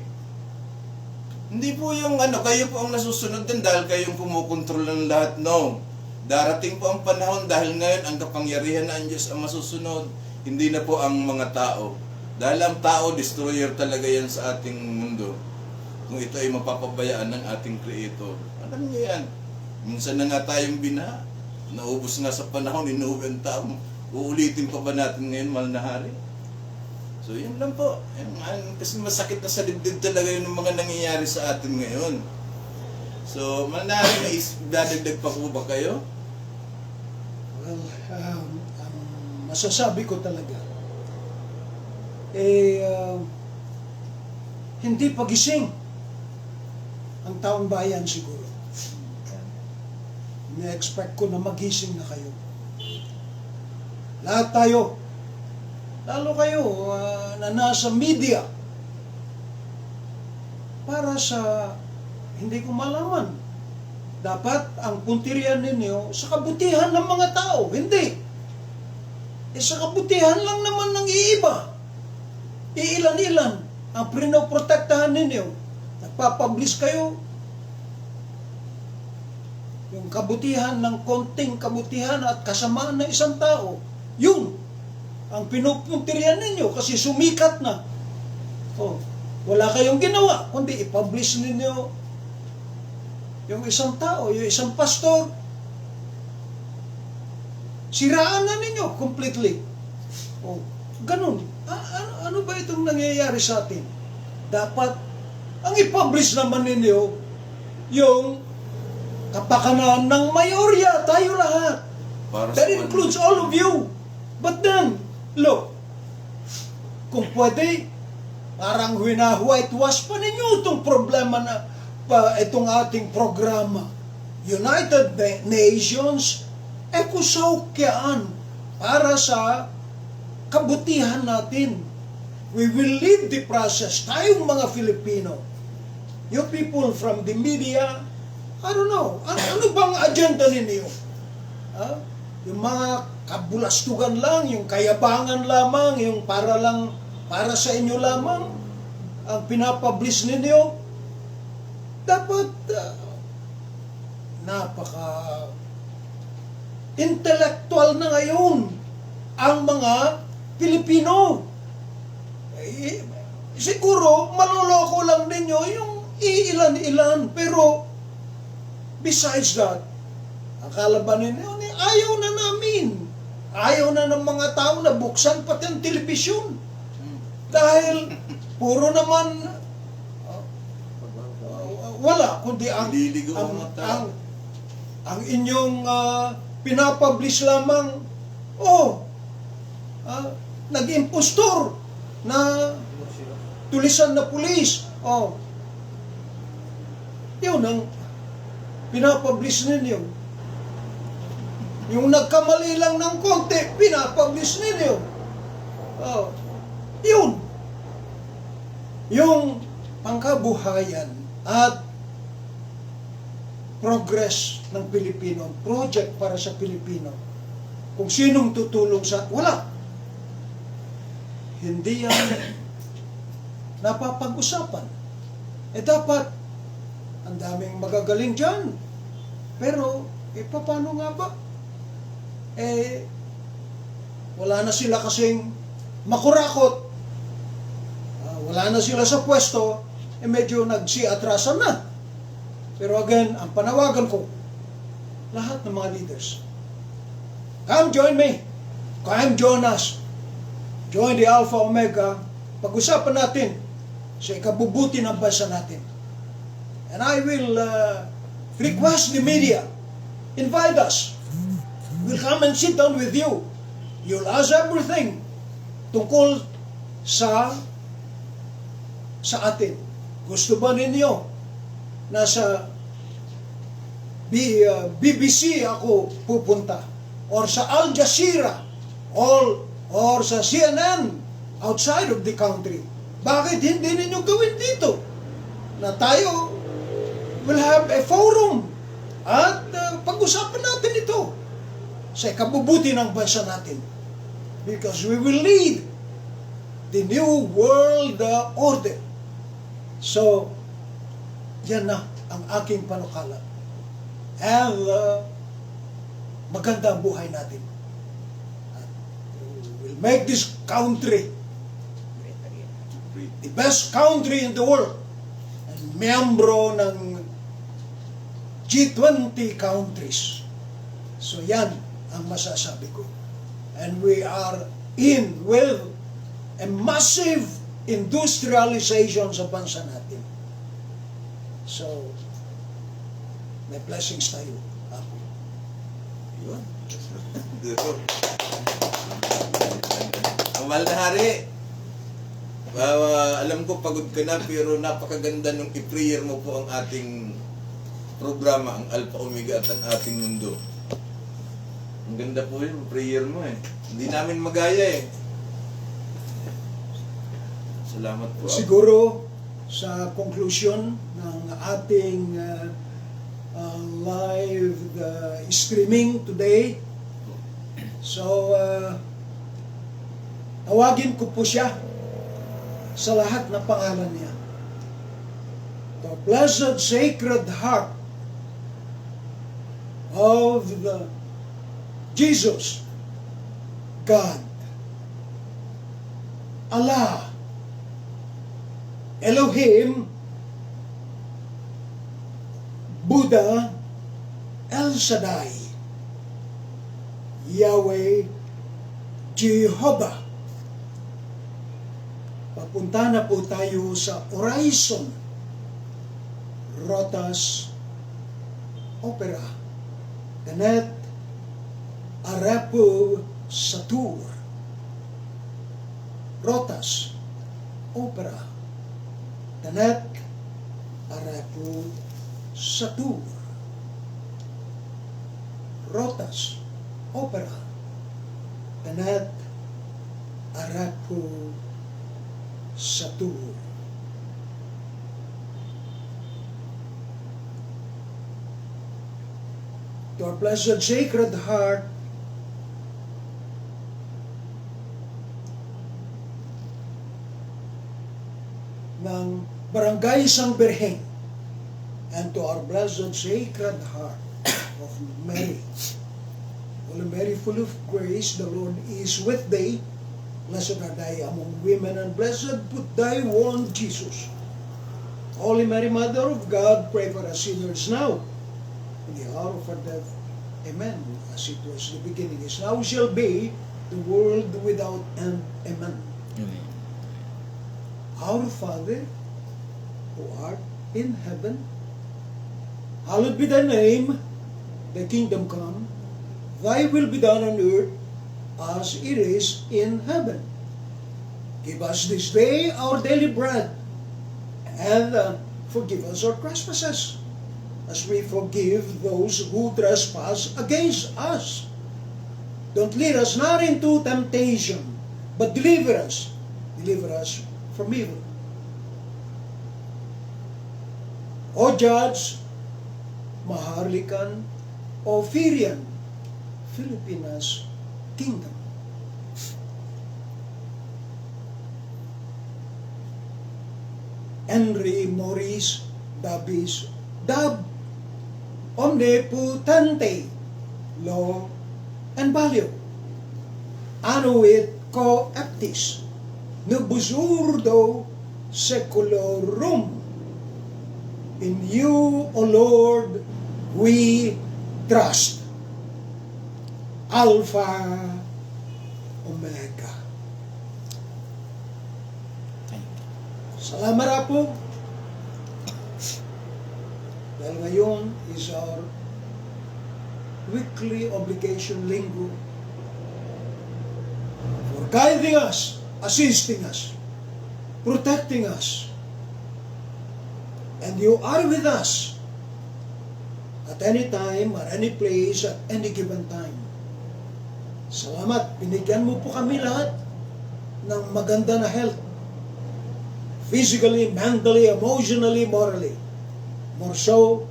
Hindi po yung kayo po ang nasusunod din dahil kayong kumukontrol ng lahat. No. Darating po ang panahon dahil ngayon ang kapangyarihan ng Diyos ang masusunod. Hindi na po ang mga tao. Dahil ang tao, destroyer talaga yan sa ating mundo. Kung ito ay mapapabayaan ng ating Creator. Alam niyo yan. Minsan na nga tayong binaha. Naubos nga sa panahon, inuwi ang tao. Uulitin pa ba natin ngayon, mahal na hari? So, yun lang po. Kasi masakit na sa dibdib talaga yun ng mga nangyayari sa atin ngayon. So, mahal na hari, may dadagdag pa po ba kayo? Well, ang masasabi ko talaga, hindi pagising ang taong bayan siguro. Na-expect ko na magising na kayo. Lahat tayo, lalo kayo na nasa media, para sa, hindi ko malaman, dapat ang puntiryan ninyo sa kabutihan ng mga tao. Hindi. Sa kabutihan lang naman ng iiba. Iilan-ilan ang pinoprotektahan ninyo. Nagpapublish kayo. Yung kabutihan ng konting kabutihan at kasamaan ng isang tao, yun ang pinupuntiryan ninyo kasi sumikat na. Wala kayong ginawa, kundi i-publish ninyo yung isang tao, yung isang pastor. Siraan na ninyo completely. Ganun. Ano ba itong nangyayari sa atin? Dapat, ang i-publish naman ninyo, yung kapakanan ng mayorya, tayo lahat. That includes all of you. But then, look, kung pwede, parang whitewash pa ninyo itong problema na itong ating programa. United Nations, ekusaukyan para sa kabutihan natin. We will lead the process. Tayong mga Filipino, you people from the media, I don't know, ano bang agenda ninyo? Yung mga kabulastugan lang, yung kayabangan lamang, yung para sa inyo lamang, ang pinapublish ninyo, dapat napaka intellectual na ngayon ang mga Pilipino. Siguro, maloloko lang ninyo yung iilan-ilan. Pero, besides that, akala ba ninyo, ayaw na namin. Ayaw na ng mga tao na buksan pati ang telebisyon. Dahil, puro naman, wala, kundi Naliligaw ang mga tao. ang inyong pinapublish lamang, nag-impostor na tulisan na pulis. Yun ang pinapublish ninyo. Yung nagkamali lang ng konti, pinapublish ninyo. Yun. Yung pangkabuhayan at progress ng Pilipino, project para sa Pilipino. Kung sinong tutulong sa... Wala. Hindi yan napapag-usapan. Dapat, ang daming magagaling dyan. Pero, paano nga ba? Wala na sila kasing makurakot. Wala na sila sa pwesto, medyo nagsiatrasan na. Pero again, ang panawagan ko, lahat ng mga leaders, come join me. Come join us. Join the Alpha Omega. Pag-usapan natin sa ikabubuti ng bansa natin. And I will request the media, invite us. We'll come and sit down with you. You'll ask everything tungkol sa atin. Gusto ba ninyo na sa BBC ako pupunta? Or sa Al Jazeera? Or sa CNN outside of the country? Bakit hindi ninyo gawin dito? Na tayo will have a forum at pag-usapan natin ito sa ikabubuti ng bansa natin. Because we will lead the new world order. So, yan na ang aking panukala. And maganda ang buhay natin. We'll make this country the best country in the world. And miyembro ng G20 countries. So yan ang masasabi ko. And we are in with a massive industrialization sa bansa natin. So, may blessings tayo. Ako. Yun. Ang mahal na hari, alam ko pagod ka na, pero napakaganda nung i-prayer mo po ang ating programa, ang Alpha Omega at ang ating mundo. Ang ganda po yun, prayer mo eh. Hindi namin magaya eh. Salamat po. Siguro, sa conclusion ng ating live streaming today, so, tawagin ko po siya sa lahat ng pangalan niya. The Blessed Sacred Heart of the Jesus, God, Allah, Elohim, Buddha, El Shaddai, Yahweh, Jehovah. Papunta na po tayo sa Horizon Rotas Opera, Ganet Arapo Satur, Rotas Opera, Ganet Arapo Satur, Rotas Opera, Ganet Arapo Satur. To our Blessed Sacred Heart, ng Barangay Sang Birhen, and to our Blessed Sacred Heart of Mary, Holy Mary, full of grace, the Lord is with thee. Blessed are thou among women, and blessed put thy womb, Jesus. Holy Mary, Mother of God, pray for us sinners now, in the hour of our death. Amen. As it was the beginning, is now, shall be, the world without end. Amen. Amen. Our Father, who art in heaven, hallowed be thy name. Thy kingdom come, thy will be done on earth as it is in heaven. Give us this day our daily bread, and forgive us our trespasses, as we forgive those who trespass against us. Don't lead us not into temptation, but deliver us from evil. O Judge, Maharlikan, o Firian, Filipinas Kingdom. Henry Maurice Dabis Dab, Omnipotente, Law and Value, Anuit Coeptis, Nubusurdo Seculorum. In you, O Lord, we trust. Alpha, Omega. Salamat po. Dahil ngayon is our weekly obligation linggo for guiding us, assisting us, protecting us. And you are with us at any time, at any place, at any given time. Salamat, binigyan mo po kami lahat ng maganda na health. Physically, mentally, emotionally, morally. More so,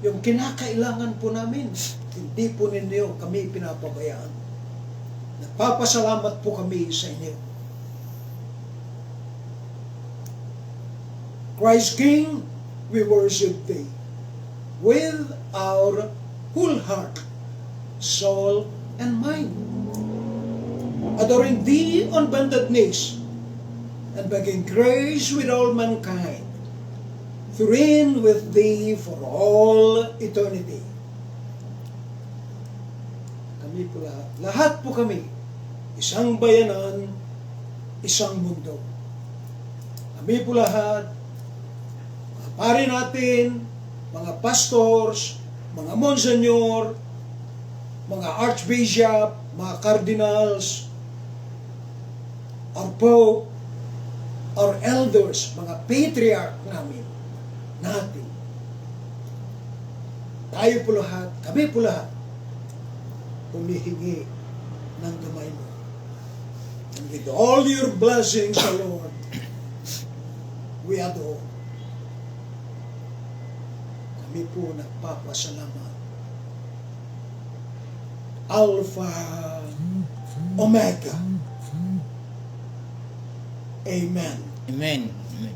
yung kinakailangan po namin, hindi po ninyo kami pinapabayaan. Nagpapasalamat po kami sa inyo. Christ King, we worship Thee with our whole heart, soul, and mind, adoring Thee on bended knees, and begging grace with all mankind, to reign with Thee for all eternity. Kami po lahat po kami, isang bayanan, isang mundo. Kami po lahat, mga pari natin, mga pastors, mga monsignor, mga archbishop, mga cardinals, our pope, our elders, mga patriarch natin. Tayo po lahat, kami po lahat, humihingi ng kamay mo. And with all your blessings, O Lord, we adore. Kami po nagpapasalamat. Alpha, Omega. Amen. Amen. Amen.